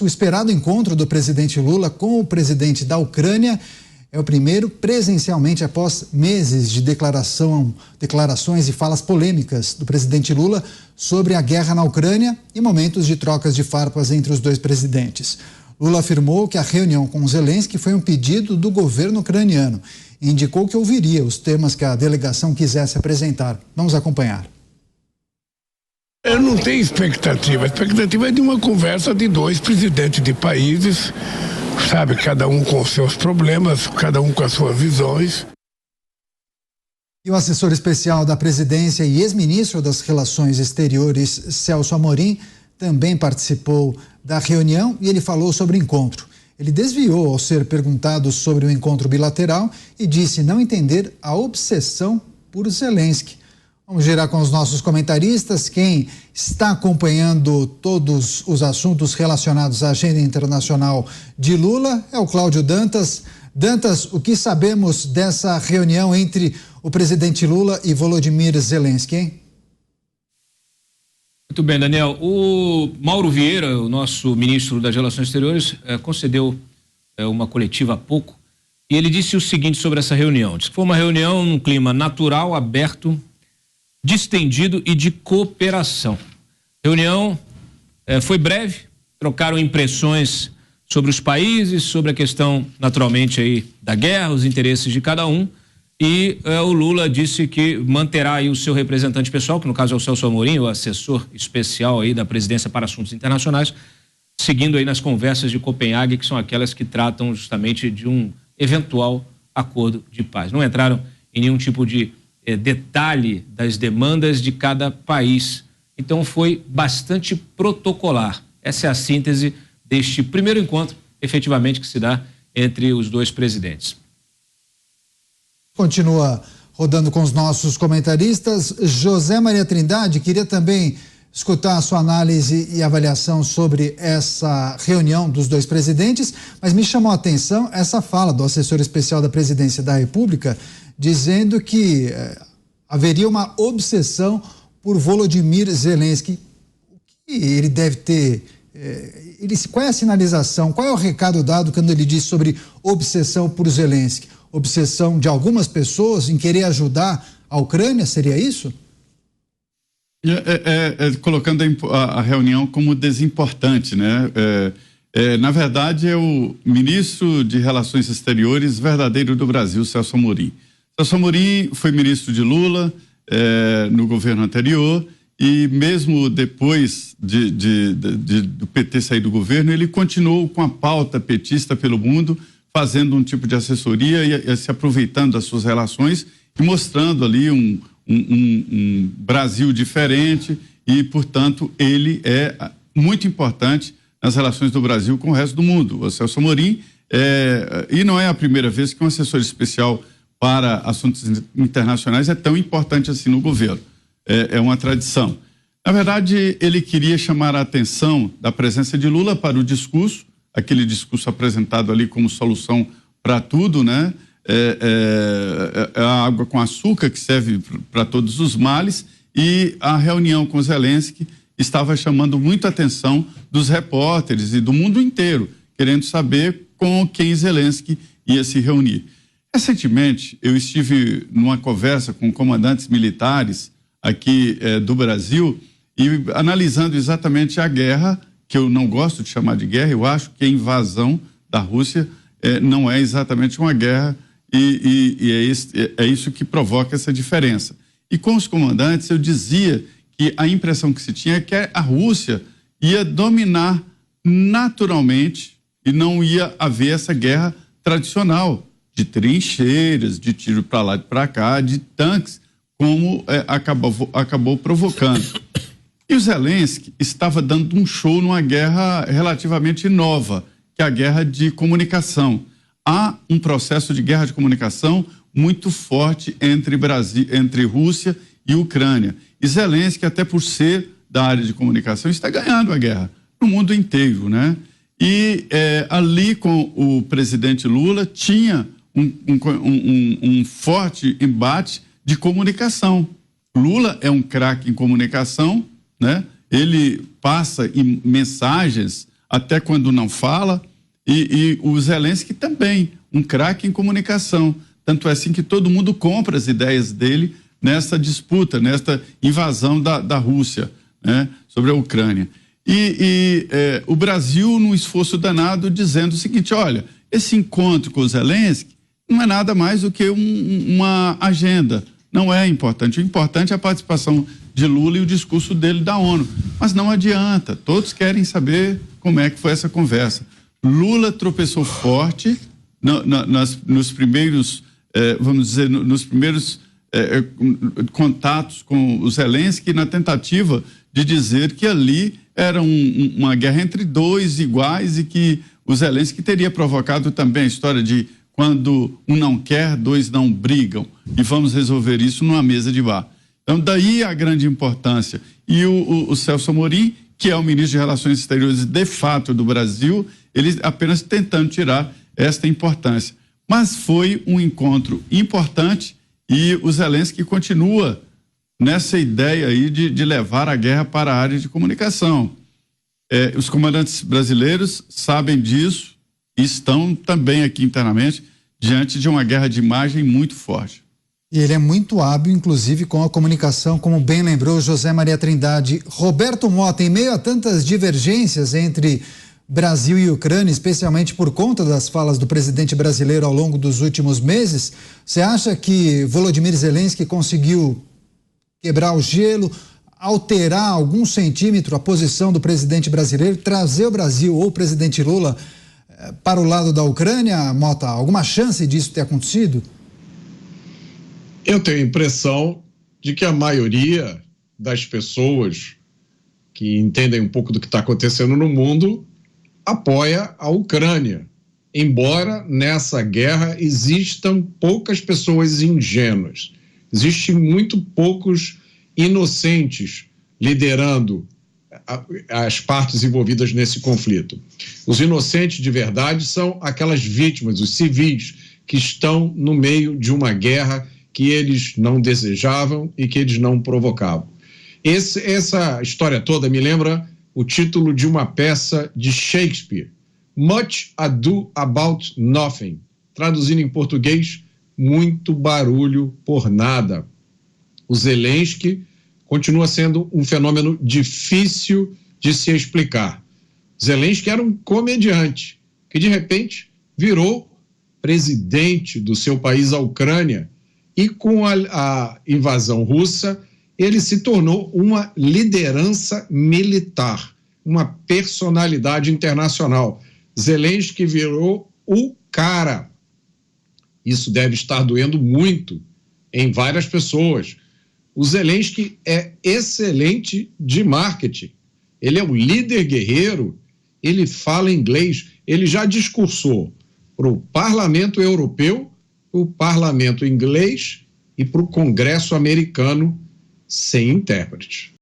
o esperado encontro do presidente Lula com o presidente da Ucrânia é o primeiro presencialmente após meses de declarações e falas polêmicas do presidente Lula sobre a guerra na Ucrânia e momentos de trocas de farpas entre os dois presidentes. Lula afirmou que a reunião com Zelensky foi um pedido do governo ucraniano e indicou que ouviria os temas que a delegação quisesse apresentar. Vamos acompanhar. Eu não tenho expectativa. A expectativa é de uma conversa de dois presidentes de países, sabe, cada um com os seus problemas, cada um com as suas visões. E o assessor especial da presidência e ex-ministro das Relações Exteriores, Celso Amorim, também participou da reunião e ele falou sobre o encontro. Ele desviou ao ser perguntado sobre o encontro bilateral e disse não entender a obsessão por Zelensky. Vamos girar com os nossos comentaristas. Quem está acompanhando todos os assuntos relacionados à agenda internacional de Lula é o Cláudio Dantas. Dantas, o que sabemos dessa reunião entre o presidente Lula e Volodymyr Zelensky, hein? Muito bem, Daniel. O Mauro Vieira, o nosso ministro das Relações Exteriores, concedeu uma coletiva há pouco e ele disse o seguinte sobre essa reunião. Disse que foi uma reunião num clima natural, aberto, distendido e de cooperação. A reunião foi breve, trocaram impressões sobre os países, sobre a questão, naturalmente, aí da guerra, os interesses de cada um, e o Lula disse que manterá aí o seu representante pessoal, que no caso é o Celso Amorim, o assessor especial aí da presidência para assuntos internacionais, seguindo aí nas conversas de Copenhague, que são aquelas que tratam justamente de um eventual acordo de paz. Não entraram em nenhum tipo de detalhe das demandas de cada país. Então foi bastante protocolar. Essa é a síntese deste primeiro encontro, efetivamente, que se dá entre os dois presidentes. Continua rodando com os nossos comentaristas. José Maria Trindade, queria também escutar a sua análise e avaliação sobre essa reunião dos dois presidentes, mas me chamou a atenção essa fala do assessor especial da Presidência da República, dizendo que haveria uma obsessão por Volodymyr Zelensky. O que ele deve ter? Qual é a sinalização? Qual é o recado dado quando ele diz sobre obsessão por Zelensky? Obsessão de algumas pessoas em querer ajudar a Ucrânia? Seria isso? Colocando a reunião como desimportante, né? Na verdade, é o ministro de Relações Exteriores verdadeiro do Brasil, Celso Amorim. Celso Amorim foi ministro de Lula no governo anterior e mesmo depois do PT sair do governo, ele continuou com a pauta petista pelo mundo, fazendo um tipo de assessoria e se aproveitando das suas relações e mostrando ali um Brasil diferente e, portanto, ele é muito importante nas relações do Brasil com o resto do mundo. O Celso Amorim, e não é a primeira vez que um assessor especial para assuntos internacionais é tão importante assim no governo. É uma tradição. Na verdade, ele queria chamar a atenção da presença de Lula para o discurso, aquele discurso apresentado ali como solução para tudo, né? A água com açúcar que serve para todos os males, e a reunião com Zelensky estava chamando muito a atenção dos repórteres e do mundo inteiro, querendo saber com quem Zelensky ia se reunir. Recentemente, eu estive numa conversa com comandantes militares aqui do Brasil e analisando exatamente a guerra, que eu não gosto de chamar de guerra, eu acho que a invasão da Rússia não é exatamente uma guerra e é isso que provoca essa diferença. E com os comandantes eu dizia que a impressão que se tinha é que a Rússia ia dominar naturalmente e não ia haver essa guerra tradicional de trincheiras, de tiro para lá e para cá, de tanques, como acabou provocando. E o Zelensky estava dando um show numa guerra relativamente nova, que é a guerra de comunicação. Há um processo de guerra de comunicação muito forte entre Rússia e Ucrânia. E Zelensky, até por ser da área de comunicação, está ganhando a guerra no mundo inteiro, né? E ali com o presidente Lula tinha um forte embate de comunicação. Lula é um craque em comunicação, né? Ele passa mensagens até quando não fala, e o Zelensky também, um craque em comunicação. Tanto é assim que todo mundo compra as ideias dele nessa disputa, nesta invasão da Rússia, né, sobre a Ucrânia. O Brasil, num esforço danado, dizendo o seguinte: olha, esse encontro com o Zelensky não é nada mais do que uma agenda, não é importante. O importante é a participação de Lula e o discurso dele da ONU. Mas não adianta, todos querem saber como é que foi essa conversa. Lula tropeçou forte nos primeiros, vamos dizer, nos primeiros contatos com o Zelensky, na tentativa de dizer que ali era uma guerra entre dois iguais e que o Zelensky teria provocado também a história de quando um não quer, dois não brigam, e vamos resolver isso numa mesa de bar. Então, daí a grande importância. E o Celso Amorim, que é o ministro de Relações Exteriores de fato do Brasil, ele apenas tentando tirar esta importância. Mas foi um encontro importante e o Zelensky continua nessa ideia aí de levar a guerra para a área de comunicação. Os comandantes brasileiros sabem disso e estão também aqui internamente diante de uma guerra de imagem muito forte. E ele é muito hábil, inclusive, com a comunicação, como bem lembrou José Maria Trindade. Roberto Mota, em meio a tantas divergências entre Brasil e Ucrânia, especialmente por conta das falas do presidente brasileiro ao longo dos últimos meses, você acha que Volodymyr Zelensky conseguiu quebrar o gelo, alterar algum centímetro a posição do presidente brasileiro, trazer o Brasil ou o presidente Lula para o lado da Ucrânia? Mota, alguma chance disso ter acontecido? Eu tenho a impressão de que a maioria das pessoas que entendem um pouco do que está acontecendo no mundo apoia a Ucrânia, embora nessa guerra existam poucas pessoas ingênuas, existem muito poucos inocentes liderando as partes envolvidas nesse conflito. Os inocentes de verdade são aquelas vítimas, os civis, que estão no meio de uma guerra que eles não desejavam e que eles não provocavam. Essa história toda me lembra o título de uma peça de Shakespeare, Much Ado About Nothing, traduzindo em português, muito barulho por nada. O Zelensky continua sendo um fenômeno difícil de se explicar. Zelensky era um comediante que, de repente, virou presidente do seu país, a Ucrânia, e com a invasão russa, ele se tornou uma liderança militar, uma personalidade internacional. Zelensky virou o cara. Isso deve estar doendo muito em várias pessoas. O Zelensky é excelente de marketing. Ele é um líder guerreiro, ele fala inglês, ele já discursou para o Parlamento Europeu, o Parlamento Inglês e para o Congresso Americano sem intérprete.